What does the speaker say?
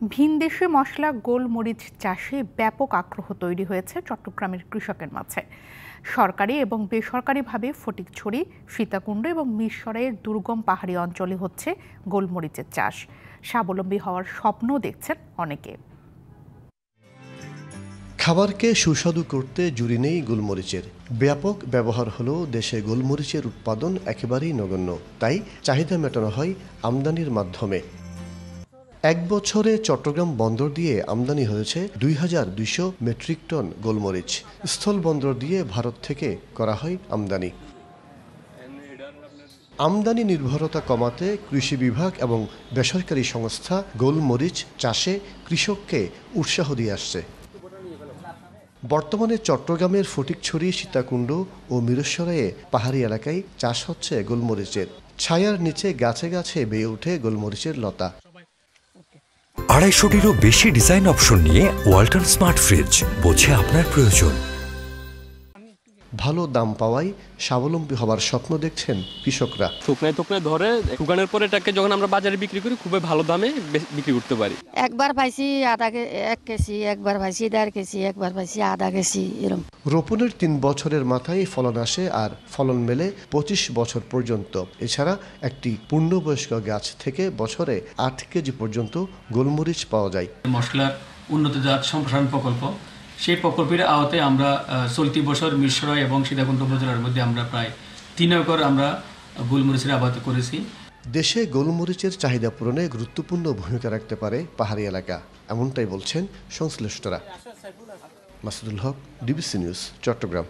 ভিনদেশি মশলা গোলমরিচ চাষে ব্যাপক আগ্রহ তৈরি হয়েছে চট্টগ্রামের কৃষকের মাঝে। সরকারি এবং বেসরকারিভাবে ফটিকছড়ি, সীতাকুণ্ড এবং মিরসরাইয়ের দুর্গম পাহাড়ি অঞ্চলে হচ্ছে গোলমরিচের চাষ। স্বাবলম্বী হওয়ার স্বপ্ন দেখছেন অনেকে। খাবারকে সুস্বাদু করতে জুড়ি নেই গোলমরিচের। ব্যাপক ব্যবহার হলেও দেশে গোলমরিচের উৎপাদন একেবারেই নগণ্য। তাই চাহিদা মেটানো হয় আমদানির মাধ্যমে। এক বছরে চট্টগ্রাম বন্দর দিয়ে আমদানি হয়েছে ২,২০০ মেট্রিক টন গোলমরিচ। স্থল বন্দর দিয়ে ভারত থেকে করা হয় আমদানি। আমদানি নির্ভরতা কমাতে কৃষি বিভাগ এবং বেসরকারি সংস্থা গোলমরিচ চাষে কৃষককে উৎসাহ দিয়ে আসছে। বর্তমানে চট্টগ্রামের ফটিকছড়ি, সীতাকুণ্ড ও মিরসরাইয়ে পাহাড়ি এলাকায় চাষ হচ্ছে গোলমরিচের। ছায়ার নিচে গাছে গাছে বেয়ে ওঠে গোলমরিচের লতা। ২৫০টিরও বেশি ডিজাইন অপশন নিয়ে ওয়ালটন স্মার্ট ফ্রিজ, বোঝে আপনার প্রয়োজন। ভালো দাম পাওয়ায় স্বাবলম্বী হবার স্বপ্ন দেখছেন কৃষকরা। থুকনায় ধরে শুকানোর পরে এটাকে যখন আমরা বাজারে বিক্রি করি খুবই ভালো দামে বিক্রি করতে পারি। একবার পাইছি 1 কেজি, একবার পাইছি 1.5 কেজি, একবার পাইছি 1/2 কেজি এরকম। রোপণের 3 বছরের মাথায় ফলন আসে আর ফলন মেলে 25 বছর পর্যন্ত। এছাড়া একটি পূর্ণবয়স্ক গাছ থেকে বছরে 8 কেজি পর্যন্ত গোলমরিচ পাওয়া যায়। মশলার উন্নত জাত সম্প্রসারণ প্রকল্প, সেই প্রকল্পের আওতায় আমরা চলতি বছর মিরসরাই এবং সীতাকুণ্ড উপজেলার মধ্যে আমরা প্রায় 3 একর আমরা গোলমরিচের আবাদ করেছি। দেশে গোলমরিচের চাহিদা পূরণে গুরুত্বপূর্ণ ভূমিকা রাখতে পারে পাহাড়ি এলাকা, এমনটাই বলছেন সংশ্লিষ্টরা। মাসুদুল হক, ডিবিসি নিউজ, চট্টগ্রাম।